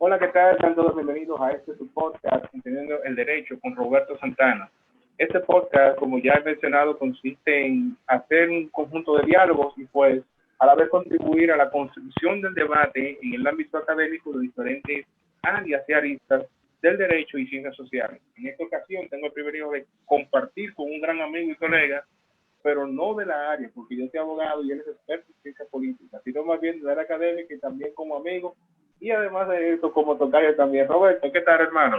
Hola, ¿qué tal? Sean todos bienvenidos a este su podcast, Entendiendo el Derecho, con Roberto Santana. Este podcast, como ya he mencionado, consiste en hacer un conjunto de diálogos y pues a la vez contribuir a la construcción del debate en el ámbito académico de diferentes áreas y aristas del derecho y ciencias sociales. En esta ocasión tengo el privilegio de compartir con un gran amigo y colega, pero no de la área, porque yo soy abogado y él es experto en ciencia política, sino más bien de la área académica y también como amigo, y además de esto como tocayo también. Roberto, ¿qué tal, hermano?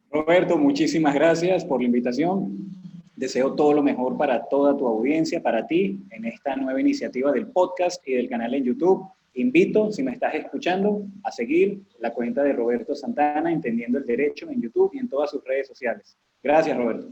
Roberto, muchísimas gracias por la invitación. Deseo todo lo mejor para toda tu audiencia, para ti, en esta nueva iniciativa del podcast y del canal en YouTube. Invito, si me estás escuchando, a seguir la cuenta de Roberto Santana, Entendiendo el Derecho, en YouTube y en todas sus redes sociales. Gracias, Roberto.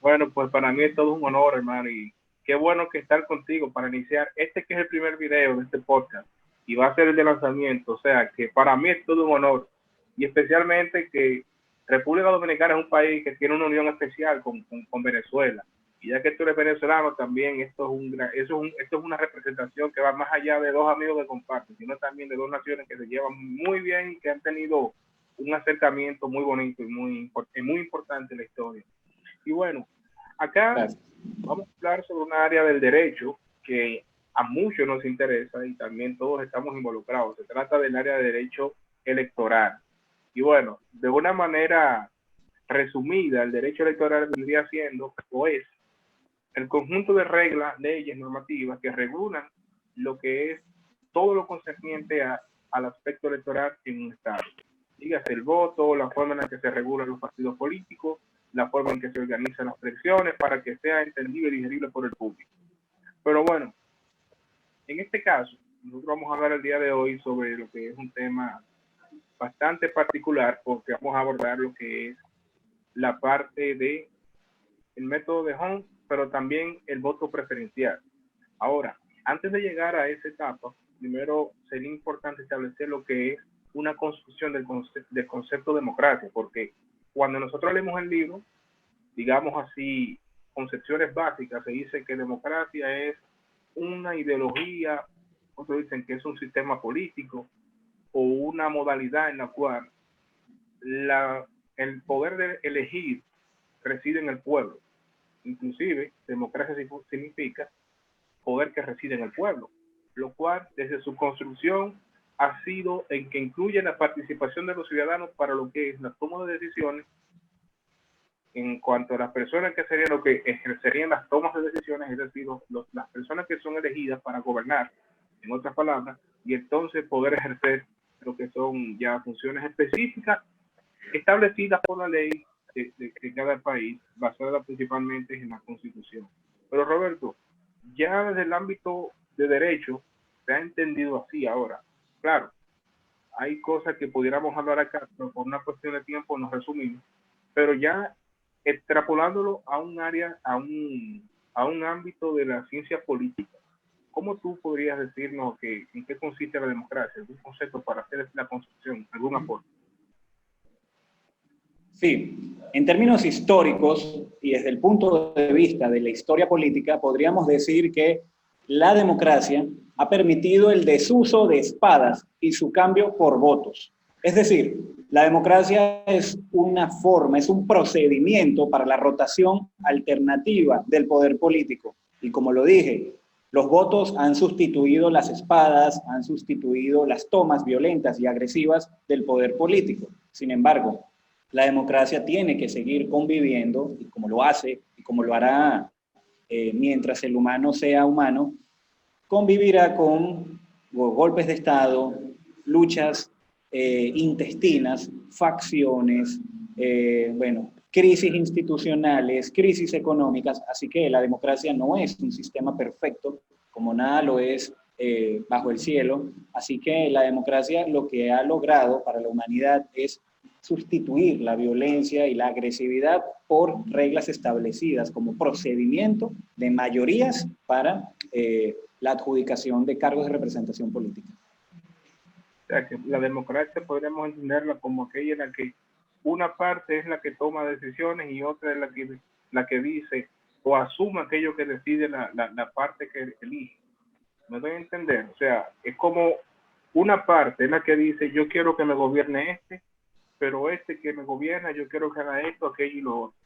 Bueno, pues para mí es todo un honor, hermano, y qué bueno que estar contigo para iniciar este que es el primer video de este podcast y va a ser el de lanzamiento. O sea, que para mí es todo un honor, y especialmente que República Dominicana es un país que tiene una unión especial con Venezuela. Y ya que tú eres venezolano, también esto es una representación que va más allá de dos amigos que comparten, sino también de dos naciones que se llevan muy bien y que han tenido un acercamiento muy bonito y muy importante en la historia. Y bueno, acá Gracias. vamos a hablar sobre una área del derecho que a muchos nos interesa y también todos estamos involucrados. Se trata del área de derecho electoral. Y bueno, de una manera resumida, el derecho electoral vendría siendo o es el conjunto de reglas, leyes, normativas que regulan lo que es todo lo concerniente al aspecto electoral en un Estado. Dígase el voto, la forma en la que se regulan los partidos políticos, la forma en que se organizan las elecciones para que sea entendible y digerible por el público. Pero bueno, en este caso, nosotros vamos a hablar el día de hoy sobre lo que es un tema bastante particular, porque vamos a abordar lo que es la parte de el método de Hunt, pero también el voto preferencial. Ahora, antes de llegar a esa etapa, primero sería importante establecer lo que es una construcción del concepto de democracia, porque cuando nosotros leemos el libro, digamos así, concepciones básicas, se dice que democracia es una ideología, otros dicen que es un sistema político o una modalidad en la cual el poder de elegir reside en el pueblo. Inclusive, democracia significa poder que reside en el pueblo, lo cual desde su construcción ha sido en que incluye la participación de los ciudadanos para lo que es la toma de decisiones en cuanto a las personas que serían lo que ejercerían las tomas de decisiones, es decir, las personas que son elegidas para gobernar, en otras palabras, y entonces poder ejercer lo que son ya funciones específicas establecidas por la ley de cada país, basada principalmente en la Constitución. Pero Roberto, ya desde el ámbito de derecho se ha entendido así ahora. Claro, hay cosas que pudiéramos hablar acá, pero por una cuestión de tiempo nos resumimos, pero ya extrapolándolo a un área, a un ámbito de la ciencia política, ¿cómo tú podrías decirnos en qué consiste la democracia? ¿Algún concepto para hacer la construcción? ¿Algún aporte? Sí, en términos históricos y desde el punto de vista de la historia política, podríamos decir que la democracia ha permitido el desuso de espadas y su cambio por votos. Es decir, la democracia es una forma, es un procedimiento para la rotación alternativa del poder político. Y como lo dije, los votos han sustituido las espadas, han sustituido las tomas violentas y agresivas del poder político. Sin embargo, la democracia tiene que seguir conviviendo, y como lo hace, y como lo hará mientras el humano sea humano, convivirá con golpes de Estado, luchas intestinas, facciones, crisis institucionales, crisis económicas, así que la democracia no es un sistema perfecto, como nada lo es bajo el cielo, así que la democracia lo que ha logrado para la humanidad es sustituir la violencia y la agresividad por reglas establecidas como procedimiento de mayorías para la adjudicación de cargos de representación política. O sea, que la democracia podríamos entenderla como aquella en la que una parte es la que toma decisiones y otra es la que dice o asume aquello que decide la parte que elige. ¿Me doy a entender? O sea, es como una parte es la que dice, yo quiero que me gobierne este, pero este que me gobierna, yo quiero que haga esto, aquello y lo otro.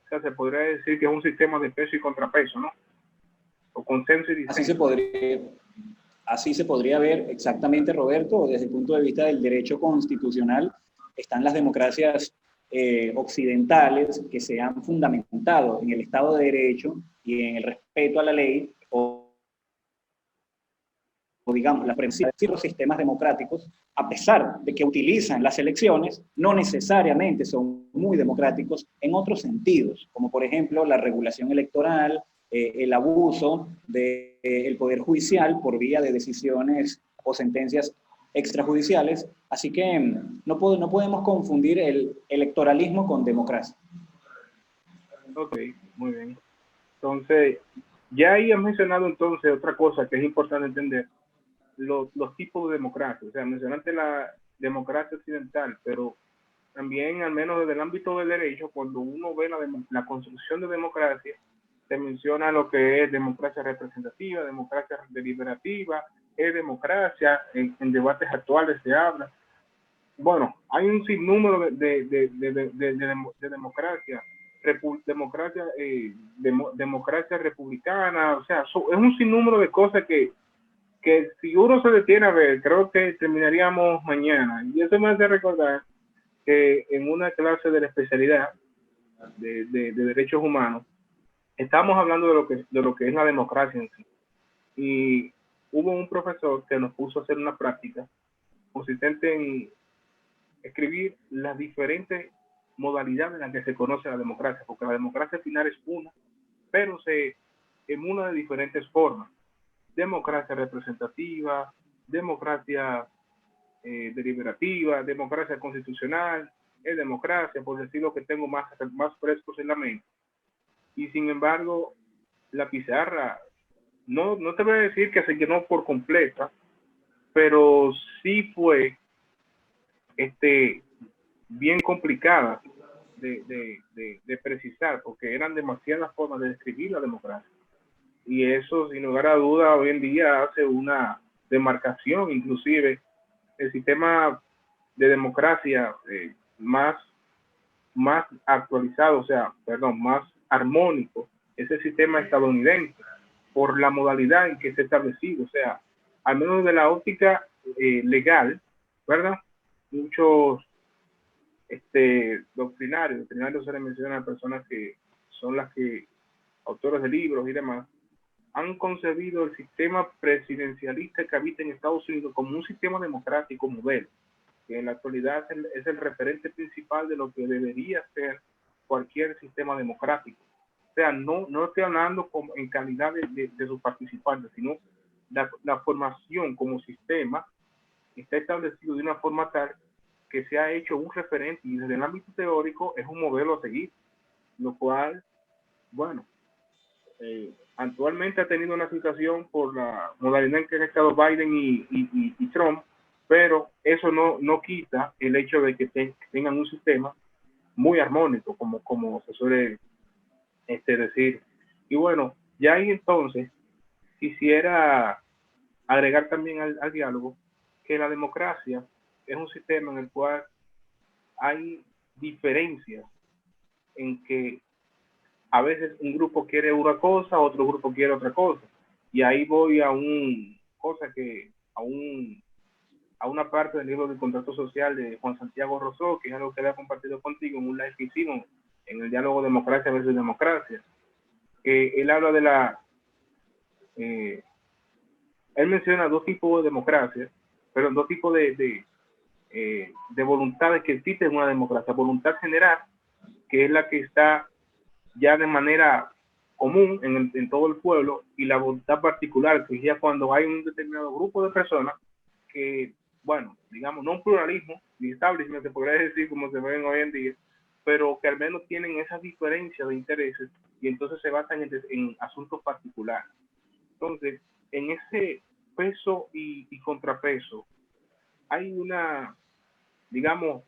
O sea, se podría decir que es un sistema de peso y contrapeso, ¿no? O consenso y disenso. Así se podría ver exactamente, Roberto, desde el punto de vista del derecho constitucional. Están las democracias occidentales que se han fundamentado en el Estado de Derecho y en el respeto a la ley, o digamos, la premisa de los sistemas democráticos, a pesar de que utilizan las elecciones, no necesariamente son muy democráticos en otros sentidos, como por ejemplo la regulación electoral, el abuso del poder judicial por vía de decisiones o sentencias extrajudiciales. Así que no podemos confundir el electoralismo con democracia. Ok, muy bien. Entonces, ya ahí has mencionado entonces otra cosa que es importante entender, los tipos de democracia. O sea, mencionaste la democracia occidental, pero también, al menos desde el ámbito del derecho, cuando uno ve la construcción de democracia, se menciona lo que es democracia representativa, democracia deliberativa, es democracia, en debates actuales se habla. Bueno, hay un sinnúmero de democracia, democracia republicana, o sea, es un sinnúmero de cosas que si uno se detiene a ver, creo que terminaríamos mañana. Y eso me hace recordar que en una clase de la especialidad de derechos humanos, estamos hablando de lo que es la democracia en sí. Y hubo un profesor que nos puso a hacer una práctica consistente en escribir las diferentes modalidades en las que se conoce la democracia, porque la democracia al final es una, pero se emula de diferentes formas. Democracia representativa, democracia deliberativa, democracia constitucional, es democracia, por decir lo que tengo más frescos en la mente. Y sin embargo, la pizarra, no te voy a decir que se llenó por completa, pero sí fue bien complicada de precisar, porque eran demasiadas formas de describir la democracia. Y eso, sin lugar a duda, hoy en día hace una demarcación, inclusive el sistema de democracia más actualizado, o sea, perdón, más armónico, es el sistema estadounidense, por la modalidad en que se ha establecido, o sea, al menos de la óptica legal, ¿verdad? Muchos doctrinarios se les menciona a personas que son las que, autores de libros y demás, han concebido el sistema presidencialista que habita en Estados Unidos como un sistema democrático modelo, que en la actualidad es el referente principal de lo que debería ser cualquier sistema democrático. O sea, no estoy hablando en calidad de sus participantes, sino la formación como sistema está establecido de una forma tal que se ha hecho un referente y desde el ámbito teórico es un modelo a seguir, lo cual, bueno, actualmente ha tenido una situación por la modalidad en que han estado Biden y Trump, pero eso no quita el hecho de que tengan un sistema muy armónico, como se suele decir. Y bueno, ya ahí entonces quisiera agregar también al diálogo que la democracia es un sistema en el cual hay diferencias en que a veces un grupo quiere una cosa, otro grupo quiere otra cosa. Y ahí voy a una parte del libro de Contrato Social de Juan Santiago Rousseau, que es algo que había compartido contigo en un live que hicimos en el diálogo Democracia versus Democracia. Él habla él menciona dos tipos de democracia, pero dos tipos de voluntades que existen en una democracia. Voluntad general, que es la que está ya de manera común en todo el pueblo, y la voluntad particular, que es ya cuando hay un determinado grupo de personas que, bueno, digamos, no un pluralismo, ni establishment, se podría decir como se ven hoy en día, pero que al menos tienen esa diferencia de intereses y entonces se basan en asuntos particulares. Entonces, en ese peso y contrapeso, hay digamos,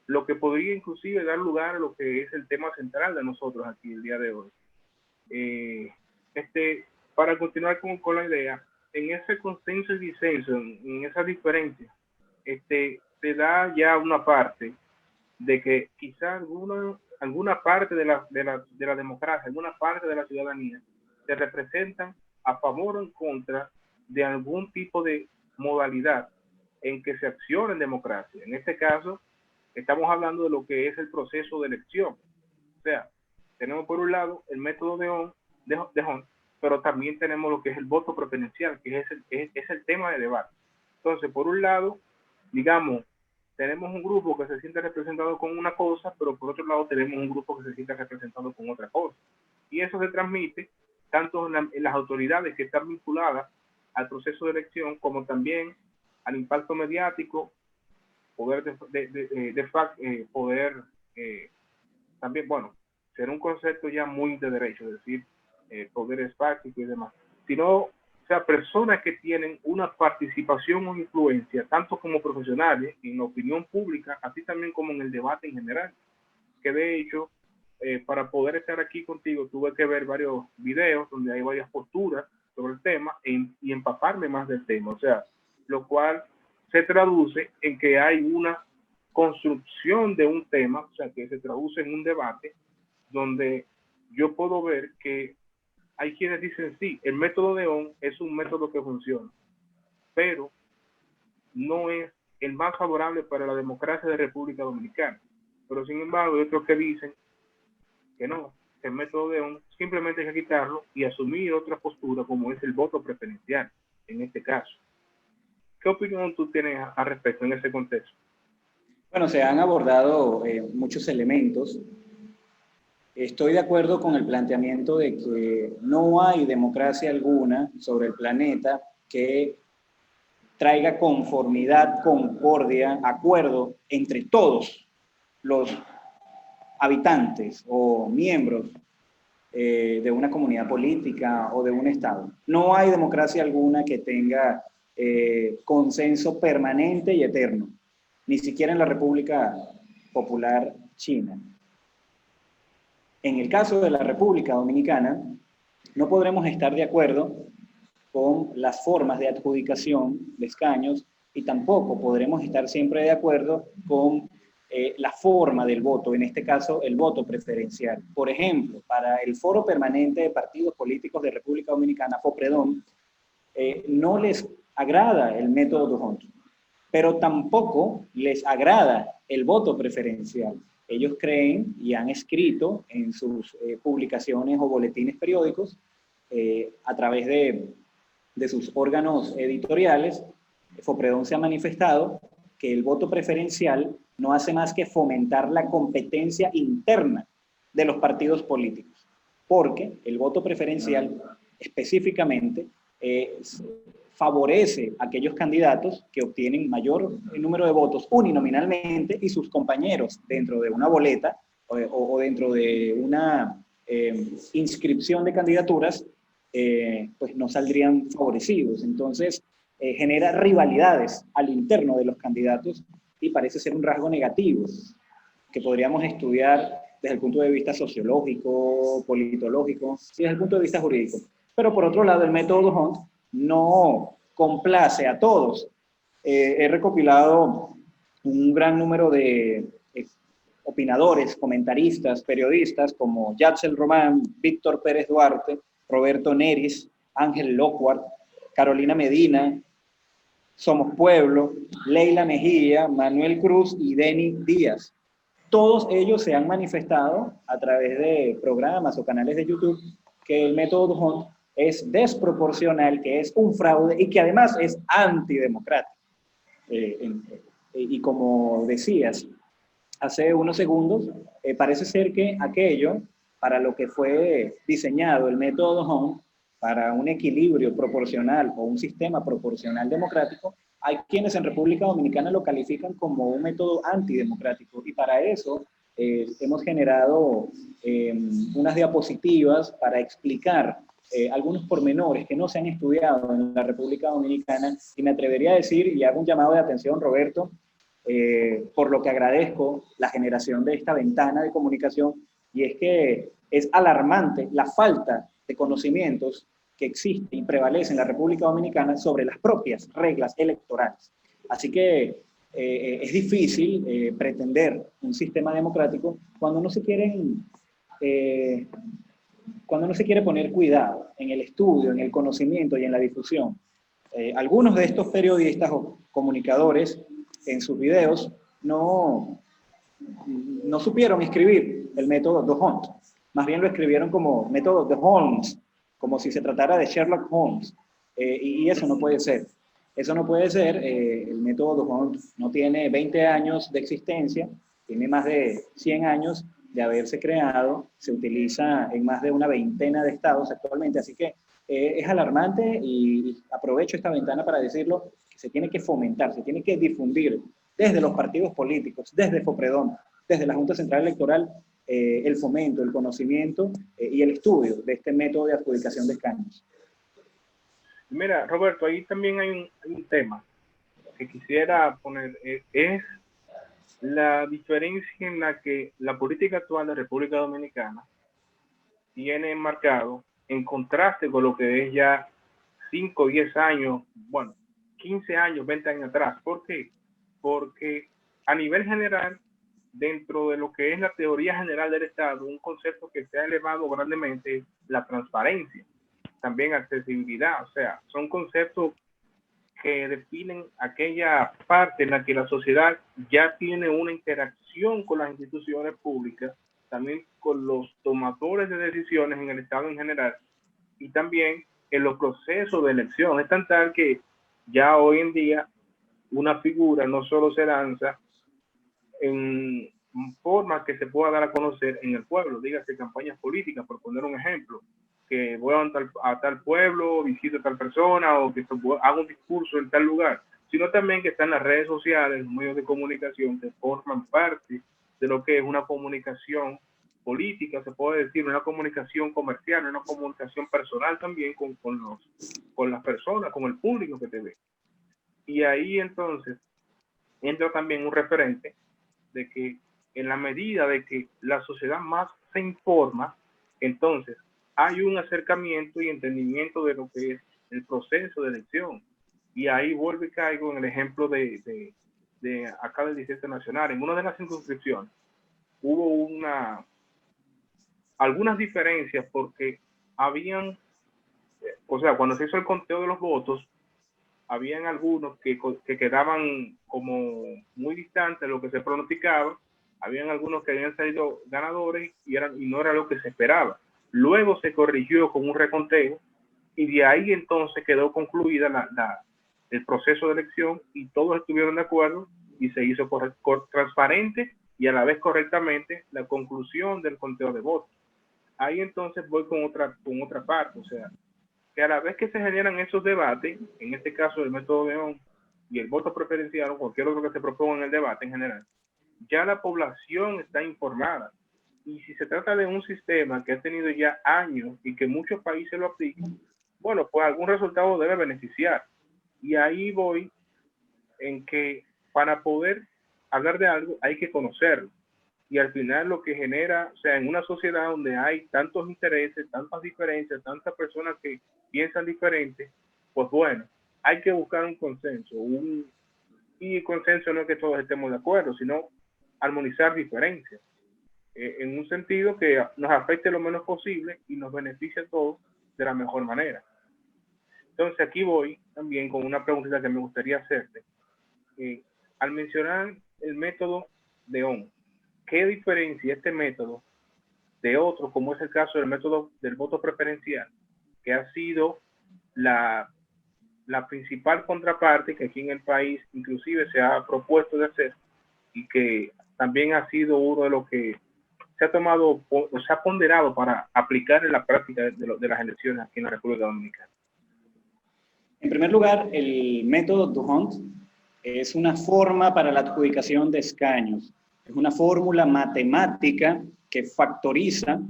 lo que podría inclusive dar lugar a lo que es el tema central de nosotros aquí el día de hoy. Para continuar con la idea, en ese consenso y disenso, en esa diferencia, se da ya una parte de que quizá alguna parte de la democracia, alguna parte de la ciudadanía, se representan a favor o en contra de algún tipo de modalidad en que se acciona en democracia. En este caso, estamos hablando de lo que es el proceso de elección. O sea, tenemos por un lado el método de Hunt, pero también tenemos lo que es el voto preferencial, que es el tema de debate. Entonces, por un lado, digamos, tenemos un grupo que se siente representado con una cosa, pero por otro lado tenemos un grupo que se siente representado con otra cosa. Y eso se transmite tanto en las autoridades que están vinculadas al proceso de elección, como también al impacto mediático, poder poder también, bueno, será un concepto ya muy de derecho, es decir, poderes fácticos y demás, sino, o sea, personas que tienen una participación o influencia, tanto como profesionales, en la opinión pública, así también como en el debate en general, que de hecho, para poder estar aquí contigo, tuve que ver varios videos donde hay varias posturas sobre el tema y empaparme más del tema, o sea, lo cual se traduce en que hay una construcción de un tema, o sea, que se traduce en un debate donde yo puedo ver que hay quienes dicen, sí, el método de ON es un método que funciona, pero no es el más favorable para la democracia de República Dominicana. Pero sin embargo, hay otros que dicen que no, el método de ON simplemente hay que quitarlo y asumir otra postura como es el voto preferencial, en este caso. ¿Qué opinión tú tienes al respecto en ese contexto? Bueno, se han abordado muchos elementos. Estoy de acuerdo con el planteamiento de que no hay democracia alguna sobre el planeta que traiga conformidad, concordia, acuerdo entre todos los habitantes o miembros de una comunidad política o de un Estado. No hay democracia alguna que tenga consenso permanente y eterno, ni siquiera en la República Popular China. En el caso de la República Dominicana, no podremos estar de acuerdo con las formas de adjudicación de escaños y tampoco podremos estar siempre de acuerdo con la forma del voto, en este caso el voto preferencial. Por ejemplo, para el Foro Permanente de Partidos Políticos de República Dominicana, FOPREDOM, no les agrada el método D'Hondt, pero tampoco les agrada el voto preferencial. Ellos creen y han escrito en sus publicaciones o boletines periódicos a través de sus órganos editoriales. FOPREDOM se ha manifestado que el voto preferencial no hace más que fomentar la competencia interna de los partidos políticos, porque el voto preferencial específicamente favorece a aquellos candidatos que obtienen mayor número de votos uninominalmente y sus compañeros dentro de una boleta o dentro de una inscripción de candidaturas, pues no saldrían favorecidos. Entonces, genera rivalidades al interno de los candidatos y parece ser un rasgo negativo que podríamos estudiar desde el punto de vista sociológico, politológico y desde el punto de vista jurídico. Pero por otro lado, el método D'Hondt no complace a todos. He recopilado un gran número de opinadores, comentaristas, periodistas como Yatzel Román, Víctor Pérez Duarte, Roberto Neris, Ángel Lockhart, Carolina Medina, Somos Pueblo, Leila Mejía, Manuel Cruz y Denny Díaz. Todos ellos se han manifestado a través de programas o canales de YouTube que el método D'Hondt es desproporcional, que es un fraude y que además es antidemocrático. Y como decías hace unos segundos, parece ser que aquello para lo que fue diseñado el método D'Hondt, para un equilibrio proporcional o un sistema proporcional democrático, hay quienes en República Dominicana lo califican como un método antidemocrático y para eso hemos generado unas diapositivas para explicar algunos pormenores que no se han estudiado en la República Dominicana y me atrevería a decir, y hago un llamado de atención, Roberto, por lo que agradezco la generación de esta ventana de comunicación, y es que es alarmante la falta de conocimientos que existe y prevalece en la República Dominicana sobre las propias reglas electorales. Así que es difícil pretender un sistema democrático cuando no se quiere poner cuidado en el estudio, en el conocimiento y en la difusión. Algunos de estos periodistas o comunicadores en sus videos no supieron escribir el método D'Hondt, más bien lo escribieron como método de Holmes, como si se tratara de Sherlock Holmes, y eso no puede ser. Eso no puede ser. El método D'Hondt no tiene 20 años de existencia, tiene más de 100 años de haberse creado, se utiliza en más de una veintena de estados actualmente, así que es alarmante y aprovecho esta ventana para decirlo, que se tiene que fomentar, se tiene que difundir desde los partidos políticos, desde FOPREDOM, desde la Junta Central Electoral, el fomento, el conocimiento y el estudio de este método de adjudicación de escaños. Mira, Roberto, ahí también hay un tema que quisiera poner, es la diferencia en la que la política actual de República Dominicana tiene marcado en contraste con lo que es ya 5, 10 años, bueno, 15 años, 20 años atrás. ¿Por qué? Porque a nivel general, dentro de lo que es la teoría general del Estado, un concepto que se ha elevado grandemente es la transparencia, también accesibilidad, o sea, son conceptos que definen aquella parte en la que la sociedad ya tiene una interacción con las instituciones públicas, también con los tomadores de decisiones en el Estado en general, y también en los procesos de elección. Es tan tal que ya hoy en día una figura no solo se lanza en forma que se pueda dar a conocer en el pueblo, dígase campañas políticas, por poner un ejemplo, que voy a tal pueblo, visito a tal persona, o que hago un discurso en tal lugar, sino también que están las redes sociales, los medios de comunicación que forman parte de lo que es una comunicación política, se puede decir, una comunicación comercial, una comunicación personal también con las personas, con el público que te ve. Y ahí entonces entra también un referente de que en la medida de que la sociedad más se informa, entonces hay un acercamiento y entendimiento de lo que es el proceso de elección. Y ahí vuelvo y caigo en el ejemplo de acá del Distrito Nacional. En una de las circunscripciones hubo algunas diferencias porque habían, o sea, cuando se hizo el conteo de los votos, habían algunos que quedaban como muy distantes de lo que se pronosticaba, habían algunos que habían salido ganadores y no era lo que se esperaba. Luego se corrigió con un reconteo y de ahí entonces quedó concluida el proceso de elección y todos estuvieron de acuerdo y se hizo transparente y a la vez correctamente la conclusión del conteo de votos. Ahí entonces voy con otra parte, o sea, que a la vez que se generan esos debates, en este caso el método D'Hondt y el voto preferencial o cualquier otro que se proponga en el debate en general, ya la población está informada. Y si se trata de un sistema que ha tenido ya años y que muchos países lo aplican, bueno, pues algún resultado debe beneficiar. Y ahí voy en que para poder hablar de algo hay que conocerlo. Y al final lo que genera, o sea, en una sociedad donde hay tantos intereses, tantas diferencias, tantas personas que piensan diferente, pues bueno, hay que buscar un consenso. Y el consenso no es que todos estemos de acuerdo, sino armonizar diferencias, en un sentido que nos afecte lo menos posible y nos beneficie a todos de la mejor manera. Entonces aquí voy también con una preguntita que me gustaría hacerte. Al mencionar el método D'Hondt, ¿qué diferencia este método de otro, como es el caso del método del voto preferencial, que ha sido la principal contraparte que aquí en el país inclusive se ha propuesto de hacer y que también ha sido uno de los que se ha tomado o se ha ponderado para aplicar en la práctica de las elecciones aquí en la República Dominicana? En primer lugar, el método D'Hondt es una forma para la adjudicación de escaños. Es una fórmula matemática que factoriza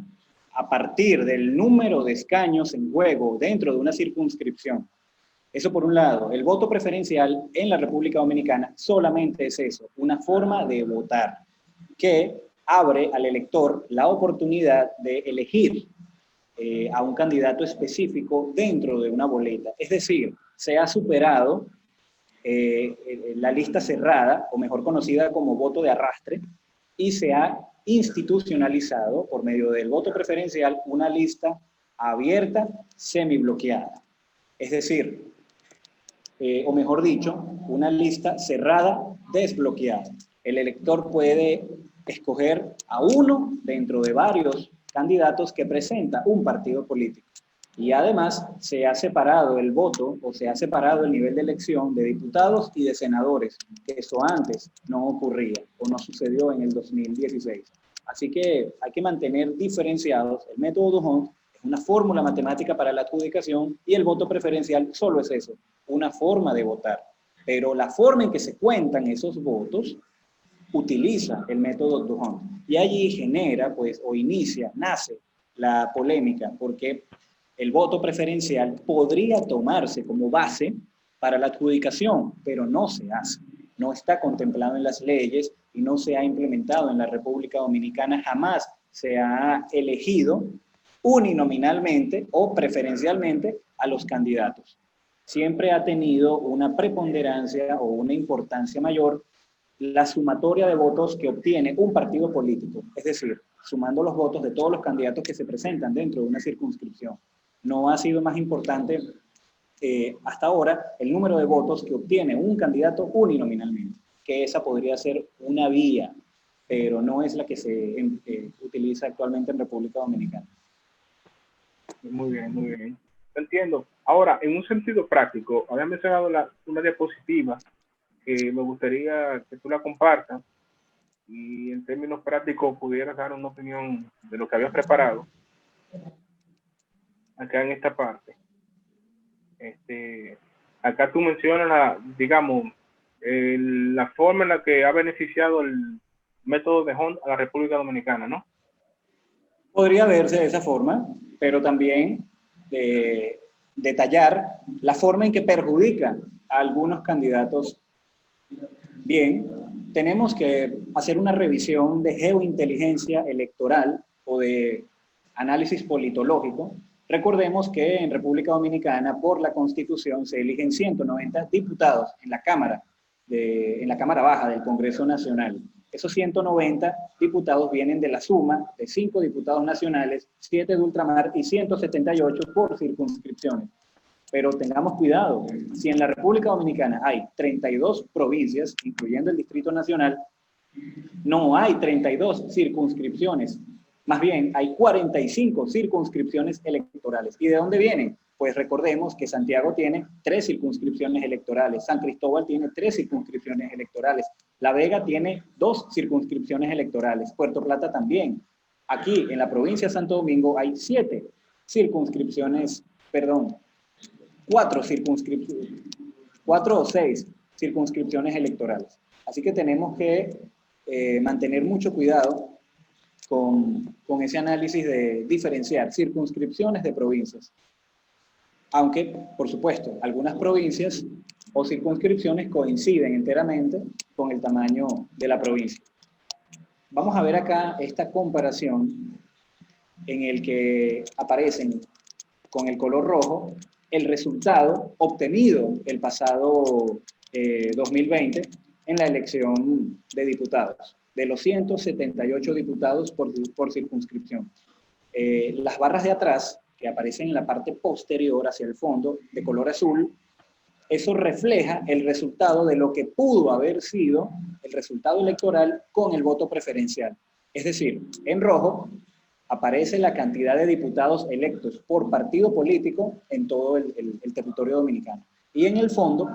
a partir del número de escaños en juego dentro de una circunscripción. Eso por un lado. El voto preferencial en la República Dominicana solamente es eso, una forma de votar que abre al elector la oportunidad de elegir a un candidato específico dentro de una boleta. Es decir, se ha superado la lista cerrada, o mejor conocida como voto de arrastre, y se ha institucionalizado por medio del voto preferencial una lista abierta, semibloqueada. Es decir, o mejor dicho, una lista cerrada, desbloqueada. El elector puede escoger a uno dentro de varios candidatos que presenta un partido político. Y además se ha separado el voto, o se ha separado el nivel de elección de diputados y de senadores, que eso antes no ocurría o no sucedió en el 2016. Así que hay que mantener diferenciados. El método D'Hondt es una fórmula matemática para la adjudicación y el voto preferencial solo es eso, una forma de votar. Pero la forma en que se cuentan esos votos utiliza el método D'Hondt. Y allí genera, pues, o inicia, nace la polémica, porque el voto preferencial podría tomarse como base para la adjudicación, pero no se hace. No está contemplado en las leyes y no se ha implementado en la República Dominicana. Jamás se ha elegido uninominalmente o preferencialmente a los candidatos. Siempre ha tenido una preponderancia o una importancia mayor la sumatoria de votos que obtiene un partido político, es decir, sumando los votos de todos los candidatos que se presentan dentro de una circunscripción. No ha sido más importante hasta ahora el número de votos que obtiene un candidato uninominalmente, que esa podría ser una vía, pero no es la que se utiliza actualmente en República Dominicana. Muy bien, muy bien. Entiendo. Ahora, en un sentido práctico, había mencionado una diapositiva que me gustaría que tú la compartas y en términos prácticos pudieras dar una opinión de lo que habías preparado acá en esta parte. Acá tú mencionas, digamos, la forma en la que ha beneficiado el método D'Hondt a la República Dominicana, ¿no? Podría verse de esa forma, pero también detallar la forma en que perjudica a algunos candidatos. Bien, tenemos que hacer una revisión de geointeligencia electoral o de análisis politológico. Recordemos que en República Dominicana, por la Constitución, se eligen 190 diputados en la Cámara Baja del Congreso Nacional. Esos 190 diputados vienen de la suma de 5 diputados nacionales, 7 de ultramar y 178 por circunscripciones. Pero tengamos cuidado, si en la República Dominicana hay 32 provincias, incluyendo el Distrito Nacional, no hay 32 circunscripciones, más bien hay 45 circunscripciones electorales. ¿Y de dónde vienen? Pues recordemos que Santiago tiene 3 circunscripciones electorales, San Cristóbal tiene 3 circunscripciones electorales, La Vega tiene 2 circunscripciones electorales, Puerto Plata también. Aquí en la provincia de Santo Domingo hay 4 o 6 circunscripciones electorales. Así que tenemos que mantener mucho cuidado con ese análisis de diferenciar circunscripciones de provincias. Aunque, por supuesto, algunas provincias o circunscripciones coinciden enteramente con el tamaño de la provincia. Vamos a ver acá esta comparación en el que aparecen con el color rojo el resultado obtenido el pasado 2020 en la elección de diputados, de los 178 diputados por circunscripción. Las barras de atrás, que aparecen en la parte posterior hacia el fondo, de color azul, eso refleja el resultado de lo que pudo haber sido el resultado electoral con el voto preferencial. Es decir, en rojo aparece la cantidad de diputados electos por partido político en todo el territorio dominicano. Y en el fondo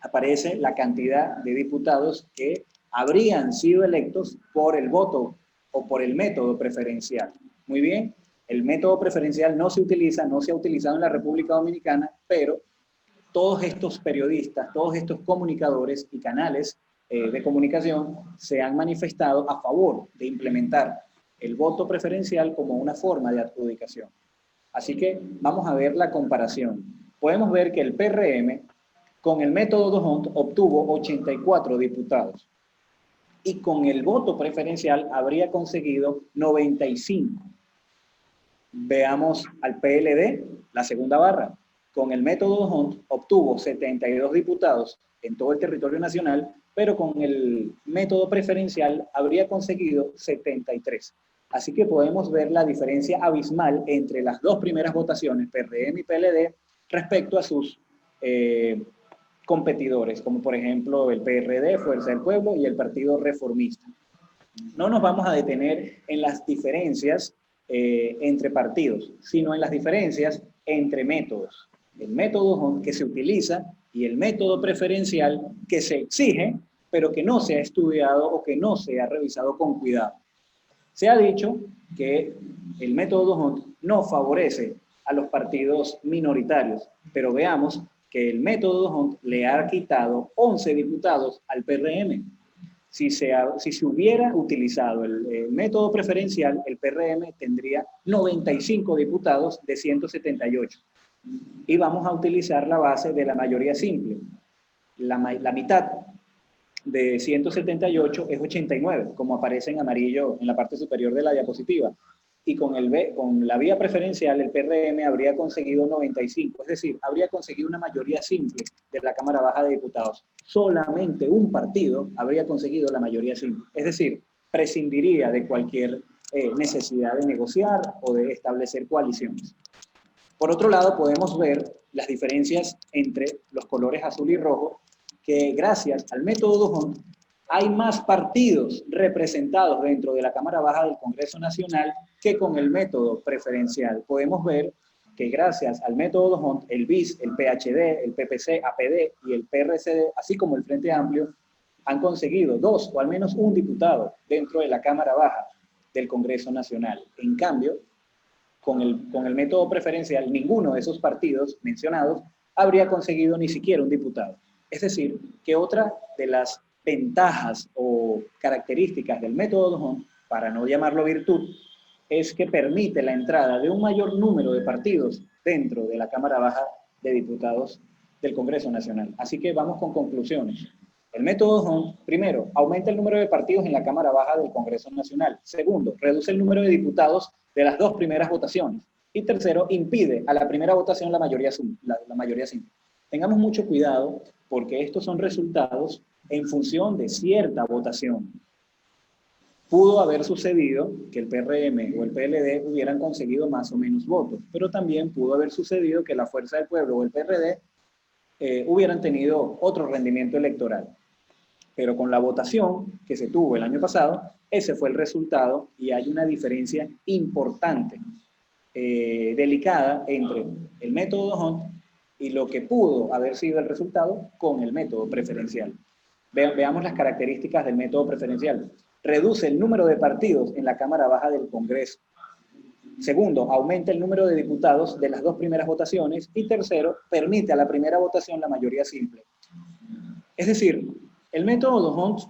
aparece la cantidad de diputados que habrían sido electos por el voto o por el método preferencial. Muy bien, el método preferencial no se ha utilizado en la República Dominicana, pero todos estos periodistas, todos estos comunicadores y canales de comunicación se han manifestado a favor de implementar el voto preferencial como una forma de adjudicación. Así que vamos a ver la comparación. Podemos ver que el PRM con el método D'Hondt obtuvo 84 diputados y con el voto preferencial habría conseguido 95. Veamos al PLD, la segunda barra. Con el método Hunt obtuvo 72 diputados en todo el territorio nacional, pero con el método preferencial habría conseguido 73. Así que podemos ver la diferencia abismal entre las dos primeras votaciones, PRM y PLD, respecto a sus competidores, como por ejemplo el PRD, Fuerza del Pueblo, y el Partido Reformista. No nos vamos a detener en las diferencias entre partidos, sino en las diferencias entre métodos. El método Hunt que se utiliza y el método preferencial que se exige, pero que no se ha estudiado o que no se ha revisado con cuidado. Se ha dicho que el método Hunt no favorece a los partidos minoritarios, pero veamos que el método Hunt le ha quitado 11 diputados al PRM. Si se hubiera utilizado el método preferencial, el PRM tendría 95 diputados de 178. Y vamos a utilizar la base de la mayoría simple. La mitad de 178 es 89, como aparece en amarillo en la parte superior de la diapositiva. Y con la vía preferencial, el PRM habría conseguido 95, es decir, habría conseguido una mayoría simple de la Cámara Baja de Diputados. Solamente un partido habría conseguido la mayoría simple, es decir, prescindiría de cualquier necesidad de negociar o de establecer coaliciones. Por otro lado, podemos ver las diferencias entre los colores azul y rojo, que gracias al método Hunt hay más partidos representados dentro de la Cámara Baja del Congreso Nacional que con el método preferencial. Podemos ver que gracias al método Hunt, el BIS, el PHD, el PPC, APD y el PRCD, así como el Frente Amplio, han conseguido 2 o al menos un diputado dentro de la Cámara Baja del Congreso Nacional. En cambio, con el método preferencial, ninguno de esos partidos mencionados habría conseguido ni siquiera un diputado. Es decir, que otra de las ventajas o características del método Hunt, para no llamarlo virtud, es que permite la entrada de un mayor número de partidos dentro de la Cámara Baja de Diputados del Congreso Nacional. Así que vamos con conclusiones. El método Hunt, primero, aumenta el número de partidos en la Cámara Baja del Congreso Nacional. Segundo, reduce el número de diputados de las dos primeras votaciones. Y tercero, impide a la primera votación la mayoría simple. Tengamos mucho cuidado porque estos son resultados en función de cierta votación. Pudo haber sucedido que el PRM o el PLD hubieran conseguido más o menos votos, pero también pudo haber sucedido que la Fuerza del Pueblo o el PRD hubieran tenido otro rendimiento electoral. Pero con la votación que se tuvo el año pasado, ese fue el resultado y hay una diferencia importante, delicada, entre el método Hunt y lo que pudo haber sido el resultado con el método preferencial. Veamos las características del método preferencial. Reduce el número de partidos en la Cámara Baja del Congreso. Segundo, aumenta el número de diputados de las dos primeras votaciones. Y tercero, permite a la primera votación la mayoría simple. Es decir, el método Hunt,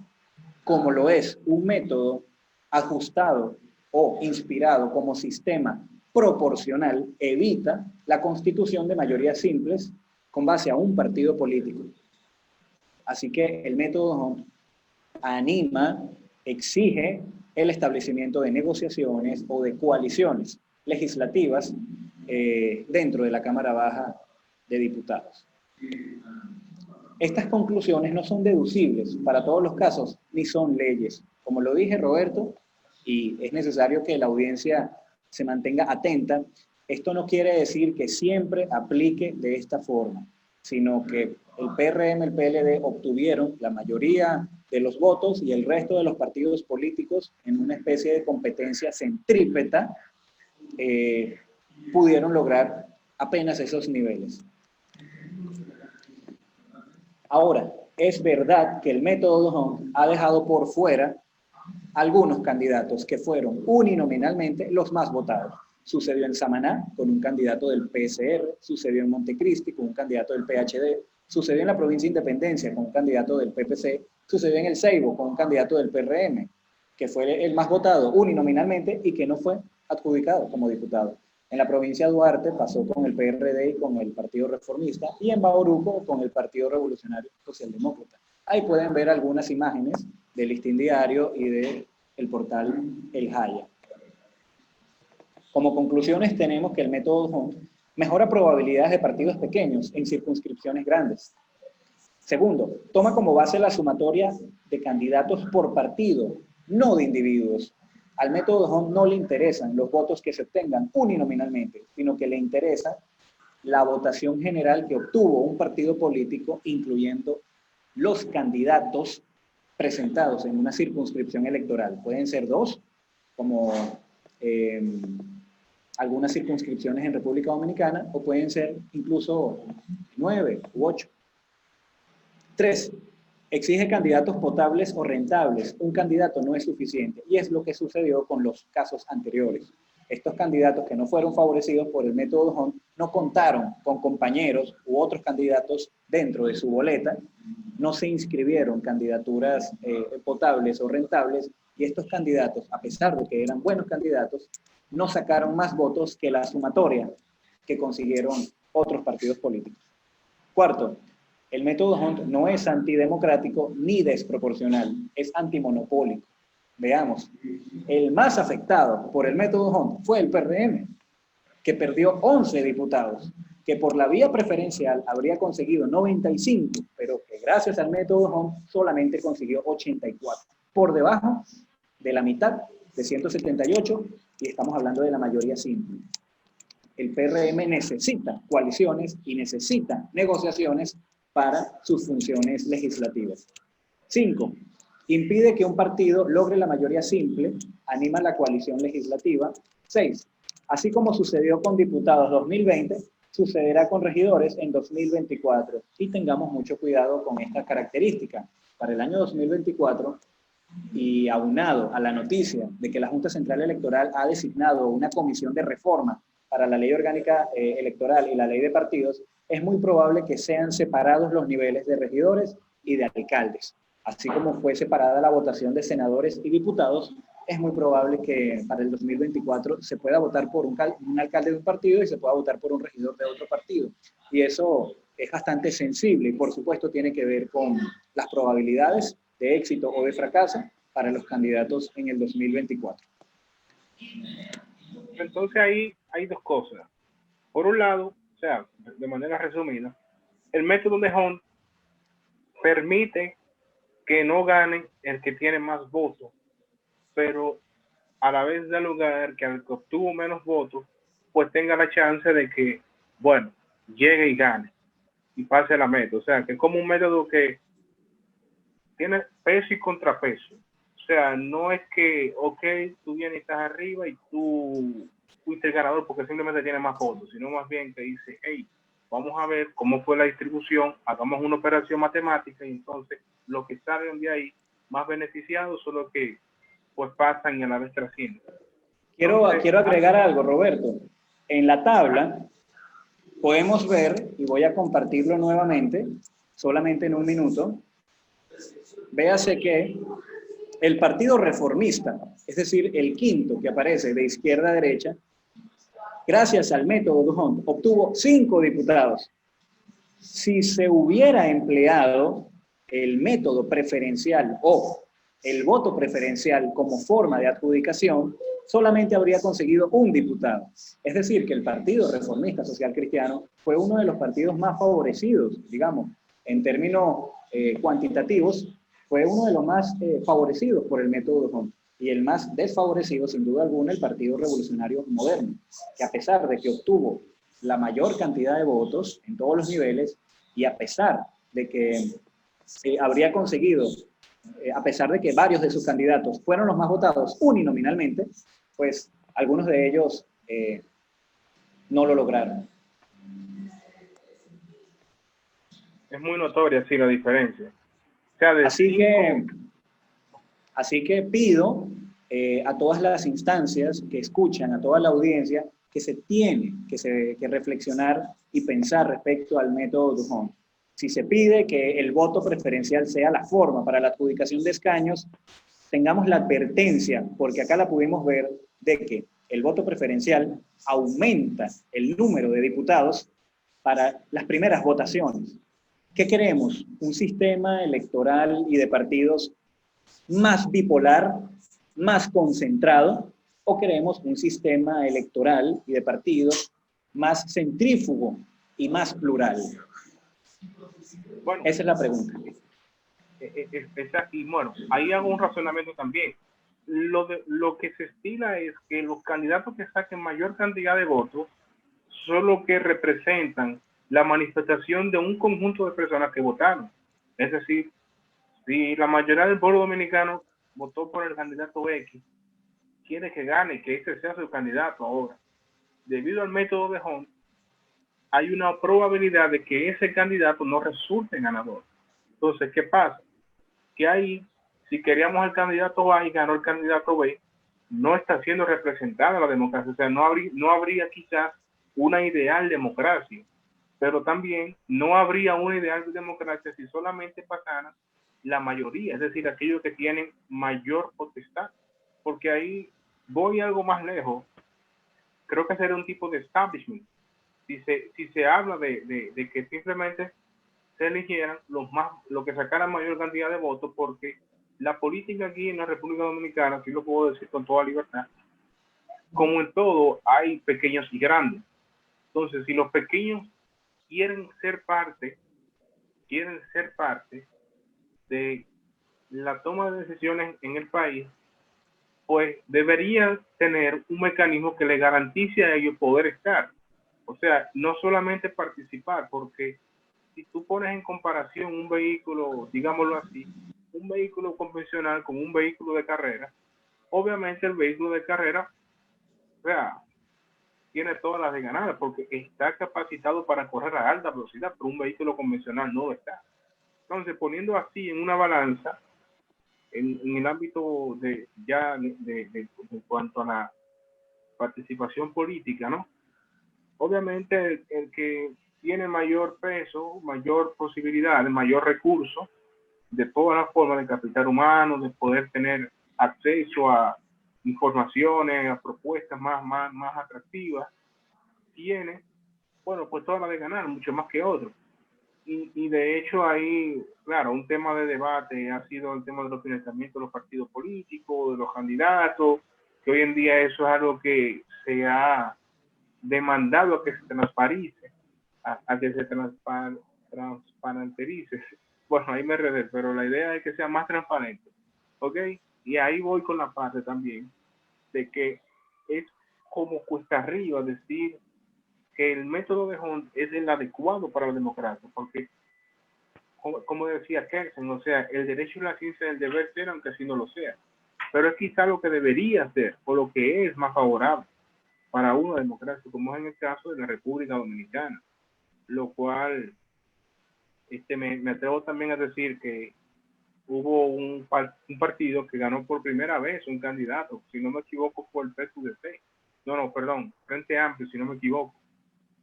como lo es un método ajustado o inspirado como sistema proporcional, evita la constitución de mayorías simples con base a un partido político. Así que el método Hunt anima, exige el establecimiento de negociaciones o de coaliciones legislativas dentro de la Cámara Baja de Diputados. Estas conclusiones no son deducibles para todos los casos, ni son leyes. Como lo dije, Roberto, y es necesario que la audiencia se mantenga atenta, esto no quiere decir que siempre aplique de esta forma, sino que el PRM y el PLD obtuvieron la mayoría de los votos y el resto de los partidos políticos, en una especie de competencia centrípeta, pudieron lograr apenas esos niveles. Ahora, es verdad que el método Hunt ha dejado por fuera algunos candidatos que fueron uninominalmente los más votados. Sucedió en Samaná con un candidato del PSR, sucedió en Montecristi con un candidato del PHD, sucedió en la provincia de Independencia con un candidato del PPC, sucedió en el Ceibo con un candidato del PRM, que fue el más votado uninominalmente y que no fue adjudicado como diputado. En la provincia de Duarte pasó con el PRD y con el Partido Reformista, y en Bauruco con el Partido Revolucionario Socialdemócrata. Ahí pueden ver algunas imágenes del Listín Diario y del portal El Jaya. Como conclusiones tenemos que el método Hunt mejora probabilidades de partidos pequeños en circunscripciones grandes. Segundo, toma como base la sumatoria de candidatos por partido, no de individuos. Al método Hunt no le interesan los votos que se obtengan uninominalmente, sino que le interesa la votación general que obtuvo un partido político, incluyendo los candidatos presentados en una circunscripción electoral. Pueden ser 2, como algunas circunscripciones en República Dominicana, o pueden ser incluso 9 u 8. 3. Exige candidatos potables o rentables. Un candidato no es suficiente, y es lo que sucedió con los casos anteriores. Estos candidatos que no fueron favorecidos por el método Hunt no contaron con compañeros u otros candidatos dentro de su boleta, no se inscribieron candidaturas potables o rentables, y estos candidatos, a pesar de que eran buenos candidatos, no sacaron más votos que la sumatoria que consiguieron otros partidos políticos. Cuarto, el método Hunt no es antidemocrático ni desproporcional, es antimonopólico. Veamos, el más afectado por el método Hunt fue el PRM, que perdió 11 diputados, que por la vía preferencial habría conseguido 95, pero que gracias al método Hunt solamente consiguió 84, por debajo de la mitad de 178, y estamos hablando de la mayoría simple. El PRM necesita coaliciones y necesita negociaciones para sus funciones legislativas. 5. Impide que un partido logre la mayoría simple, anima la coalición legislativa. 6. Así como sucedió con diputados 2020, sucederá con regidores en 2024. Y tengamos mucho cuidado con esta característica. Para el año 2024, y aunado a la noticia de que la Junta Central Electoral ha designado una comisión de reforma para la ley orgánica electoral y la ley de partidos, es muy probable que sean separados los niveles de regidores y de alcaldes. Así como fue separada la votación de senadores y diputados, es muy probable que para el 2024 se pueda votar por un alcalde de un partido y se pueda votar por un regidor de otro partido. Y eso es bastante sensible y, por supuesto, tiene que ver con las probabilidades de éxito o de fracaso para los candidatos en el 2024. Entonces ahí hay dos cosas. Por un lado, o sea, de manera resumida, el método de Hunt permite que no gane el que tiene más votos, pero a la vez da lugar que al que obtuvo menos votos, pues tenga la chance de que, bueno, llegue y gane y pase la meta. O sea, que es como un método que tiene peso y contrapeso. O sea, no es que, ok, tú vienes y estás arriba y tú fuiste el ganador porque simplemente tienes más votos, sino más bien que dice, hey, vamos a ver cómo fue la distribución, hagamos una operación matemática y entonces los que salen de ahí más beneficiados son los que pues pasan y a la vez trascienden. Quiero agregar algo, Roberto. En la tabla podemos ver, y voy a compartirlo nuevamente, solamente en un minuto. Véase que el Partido Reformista, es decir, el quinto que aparece de izquierda a derecha, gracias al método Hunt, obtuvo 5 diputados. Si se hubiera empleado el método preferencial o el voto preferencial como forma de adjudicación, solamente habría conseguido 1 diputado. Es decir, que el Partido Reformista Social Cristiano fue uno de los partidos más favorecidos, digamos, en términos cuantitativos, fue uno de los más favorecidos por el método Hunt. Y el más desfavorecido, sin duda alguna, el Partido Revolucionario Moderno, que a pesar de que obtuvo la mayor cantidad de votos en todos los niveles, y a pesar de que habría conseguido, a pesar de que varios de sus candidatos fueron los más votados uninominalmente, pues algunos de ellos no lo lograron. Es muy notoria, sí, la diferencia. O sea, Así que pido a todas las instancias que escuchan, a toda la audiencia, que se tiene que reflexionar y pensar respecto al método Hunt. Si se pide que el voto preferencial sea la forma para la adjudicación de escaños, tengamos la advertencia, porque acá la pudimos ver, de que el voto preferencial aumenta el número de diputados para las primeras votaciones. ¿Qué queremos? Un sistema electoral y de partidos más bipolar, más concentrado, ¿O queremos un sistema electoral y de partidos más centrífugo y más plural? Bueno, esa es la pregunta. Y bueno, ahí hago un razonamiento también. Lo que se estila es que los candidatos que saquen mayor cantidad de votos son los que representan la manifestación de un conjunto de personas que votaron. Es decir, si la mayoría del pueblo dominicano votó por el candidato X, quiere que gane, que ese sea su candidato ahora. Debido al método de Hunt, hay una probabilidad de que ese candidato no resulte ganador. Entonces, ¿qué pasa? Que ahí, si queríamos el candidato A y ganó el candidato B, no está siendo representada la democracia. O sea, no habría quizás una ideal democracia, pero también no habría una ideal democracia si solamente pasara la mayoría, es decir, aquellos que tienen mayor potestad, porque ahí voy algo más lejos. Creo que sería un tipo de establishment. Si se habla de que simplemente se eligieran los que sacaran mayor cantidad de votos, porque la política aquí en la República Dominicana, si lo puedo decir con toda libertad, como en todo, hay pequeños y grandes. Entonces, si los pequeños quieren ser parte de la toma de decisiones en el país, pues debería tener un mecanismo que le garantice a ellos poder estar. O sea, no solamente participar, porque si tú pones en comparación un vehículo, digámoslo así, un vehículo convencional con un vehículo de carrera, obviamente el vehículo de carrera, o sea, tiene todas las de ganar porque está capacitado para correr a alta velocidad, pero un vehículo convencional no lo está. Entonces, poniendo así en una balanza, en el ámbito de en cuanto a la participación política, ¿no? Obviamente el que tiene mayor peso, mayor posibilidad, mayor recurso, de todas las formas de capital humano, de poder tener acceso a informaciones, a propuestas más atractivas, tiene, bueno, pues todas las de ganar, mucho más que otros. Y de hecho ahí, claro, un tema de debate ha sido el tema de los financiamientos de los partidos políticos, de los candidatos, que hoy en día eso es algo que se ha demandado a que se transparente, a que se transparenterice. Bueno, ahí me enredé, pero la idea es que sea más transparente, ¿ok? Y ahí voy con la parte también de que es como cuesta arriba decir que el método de Hunt es el adecuado para la democracia, porque, como decía Kelsen, o sea, el derecho y la ciencia del deber ser, aunque así no lo sea, pero es quizá lo que debería ser, o lo que es más favorable para una democracia, como es en el caso de la República Dominicana, lo cual me atrevo también a decir que hubo un partido que ganó por primera vez un candidato, si no me equivoco fue el PSUDC, no, perdón, Frente Amplio, si no me equivoco,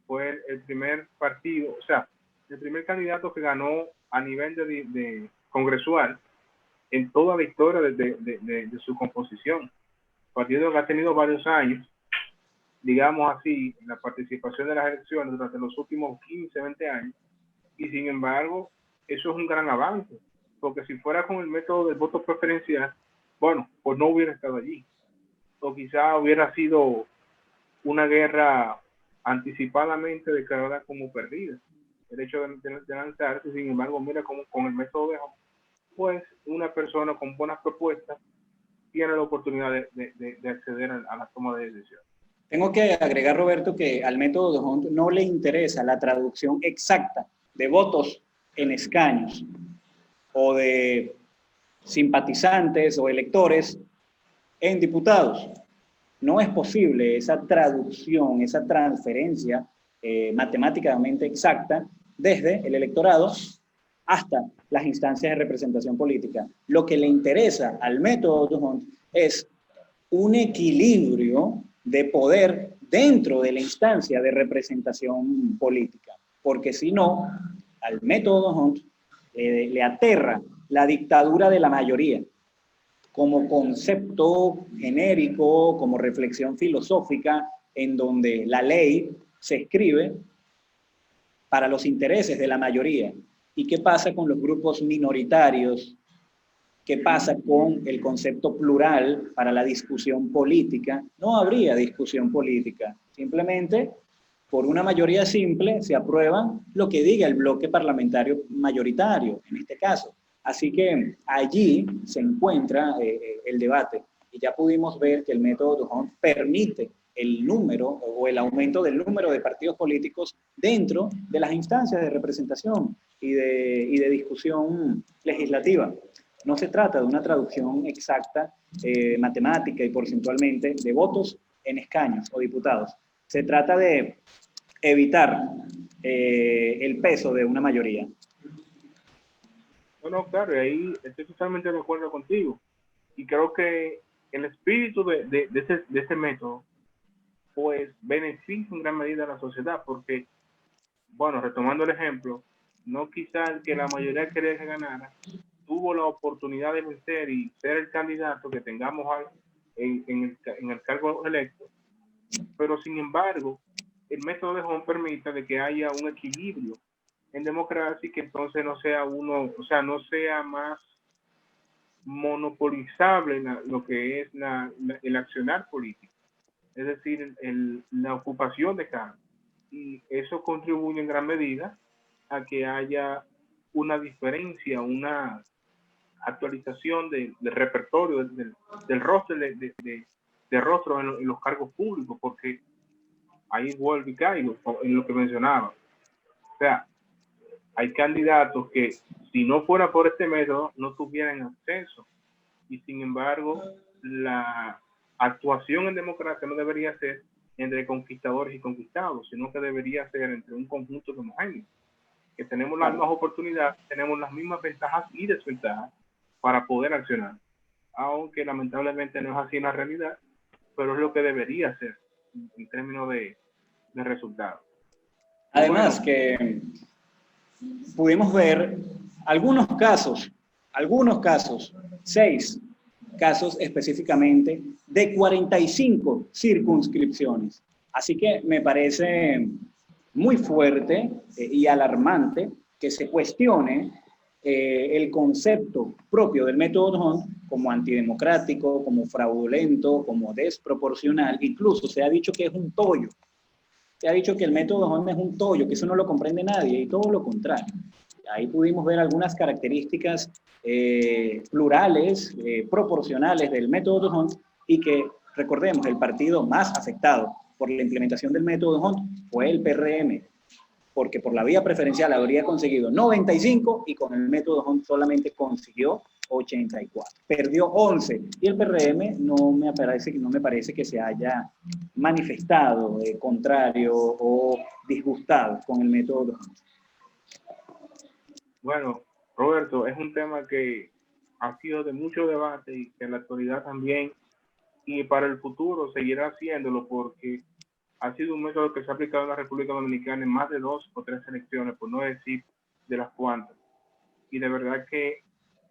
fue el primer partido, o sea, el primer candidato que ganó a nivel de congresual en toda la historia de su composición. Partido que ha tenido varios años, digamos así, la participación de las elecciones durante los últimos 15, 20 años, y sin embargo, eso es un gran avance, porque si fuera con el método del voto preferencial, bueno, pues no hubiera estado allí, o quizá hubiera sido una guerra anticipadamente declarada como perdida, el hecho de lanzarse. Sin embargo, mira cómo con el método de Hunt, pues una persona con buenas propuestas tiene la oportunidad de acceder a la toma de decisiones. Tengo que agregar, Roberto, que al método de Hunt no le interesa la traducción exacta de votos en escaños o de simpatizantes o electores en diputados. No es posible esa traducción, esa transferencia matemáticamente exacta desde el electorado hasta las instancias de representación política. Lo que le interesa al método de Hunt es un equilibrio de poder dentro de la instancia de representación política, porque si no, al método de Hunt le aterra la dictadura de la mayoría como concepto genérico, como reflexión filosófica, en donde la ley se escribe para los intereses de la mayoría. ¿Y qué pasa con los grupos minoritarios ¿Qué pasa con el concepto plural para la discusión política? No habría discusión política. Simplemente, por una mayoría simple, se aprueba lo que diga el bloque parlamentario mayoritario, en este caso. Así que allí se encuentra el debate. Y ya pudimos ver que el método D'Hondt permite el número o el aumento del número de partidos políticos dentro de las instancias de representación y de discusión legislativa. No se trata de una traducción exacta, matemática y porcentualmente, de votos en escaños o diputados. Se trata de evitar el peso de una mayoría. No, claro, y ahí estoy totalmente de acuerdo contigo. Y creo que el espíritu de ese método, pues, beneficia en gran medida a la sociedad, porque, bueno, retomando el ejemplo, no quizá el que la mayoría quería que ganara, tuvo la oportunidad de vencer y ser el candidato que tengamos en el cargo electo, pero sin embargo, el método de Home permite de que haya un equilibrio en democracia y que entonces no sea uno, o sea, no sea más monopolizable lo que es el accionar político, es decir, la ocupación de cargos. Y eso contribuye en gran medida a que haya una diferencia, una actualización del repertorio, del rostro de rostro en los cargos públicos, porque ahí vuelvo y caigo en lo que mencionaba. O sea, hay candidatos que si no fuera por este método no tuvieran acceso, y sin embargo la actuación en democracia no debería ser entre conquistadores y conquistados, sino que debería ser entre un conjunto de homogéneos, que tenemos las mismas oportunidades, tenemos las mismas ventajas y desventajas para poder accionar, aunque lamentablemente no es así en la realidad, pero es lo que debería ser en términos de resultados. Además bueno, que pudimos ver algunos casos, 6 casos específicamente, de 45 circunscripciones. Así que me parece muy fuerte y alarmante que se cuestione el concepto propio del método D'Hondt como antidemocrático, como fraudulento, como desproporcional. Incluso se ha dicho que es un tollo. Se ha dicho que el método D'Hondt es un tollo, que eso no lo comprende nadie, y todo lo contrario. Ahí pudimos ver algunas características plurales, proporcionales del método D'Hondt, y que, recordemos, el partido más afectado por la implementación del método D'Hondt fue el PRM, porque por la vía preferencial habría conseguido 95 y con el método D'Hondt solamente consiguió 84. Perdió 11 y el PRM no me parece que se haya manifestado contrario o disgustado con el método D'Hondt. Bueno, Roberto, es un tema que ha sido de mucho debate y que en la actualidad también, y para el futuro seguirá haciéndolo, porque ha sido un método que se ha aplicado en la República Dominicana en más de 2 o 3 elecciones, por no decir de las cuantas. Y de verdad que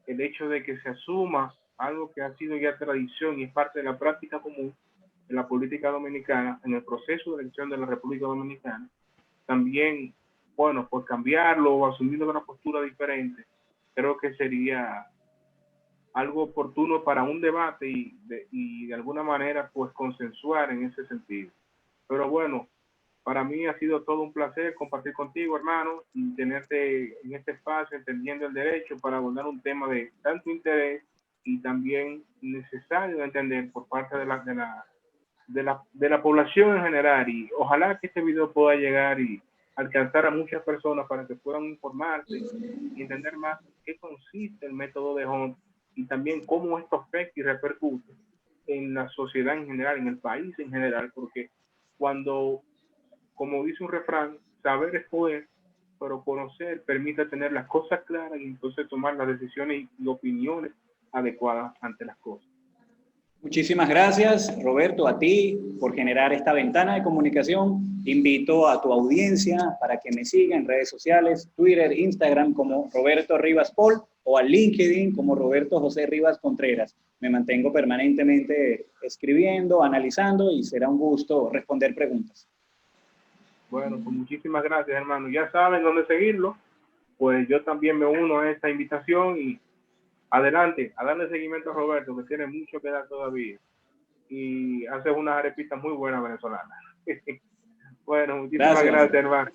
el hecho de que se asuma algo que ha sido ya tradición y es parte de la práctica común en la política dominicana, en el proceso de elección de la República Dominicana, también, bueno, por cambiarlo o asumiendo una postura diferente, creo que sería algo oportuno para un debate y de alguna manera pues consensuar en ese sentido. Pero bueno, para mí ha sido todo un placer compartir contigo, hermano, y tenerte en este espacio entendiendo el derecho para abordar un tema de tanto interés y también necesario de entender por parte de la población en general. Y ojalá que este video pueda llegar y alcanzar a muchas personas para que puedan informarse y entender más qué consiste el método de D'Hondt y también cómo esto afecta y repercute en la sociedad en general, en el país en general, porque cuando, como dice un refrán, saber es poder, pero conocer permite tener las cosas claras y entonces tomar las decisiones y opiniones adecuadas ante las cosas. Muchísimas gracias, Roberto, a ti por generar esta ventana de comunicación. Invito a tu audiencia para que me siga en redes sociales, Twitter, Instagram como Roberto Rivas Paul o a LinkedIn como Roberto José Rivas Contreras. Me mantengo permanentemente escribiendo, analizando y será un gusto responder preguntas. Bueno, pues muchísimas gracias, hermano. Ya saben dónde seguirlo. Pues yo también me uno a esta invitación y Adelante, a darle seguimiento a Roberto, que tiene mucho que dar todavía. Y hace unas arepitas muy buenas venezolanas. Bueno, muchísimas gracias, hermano.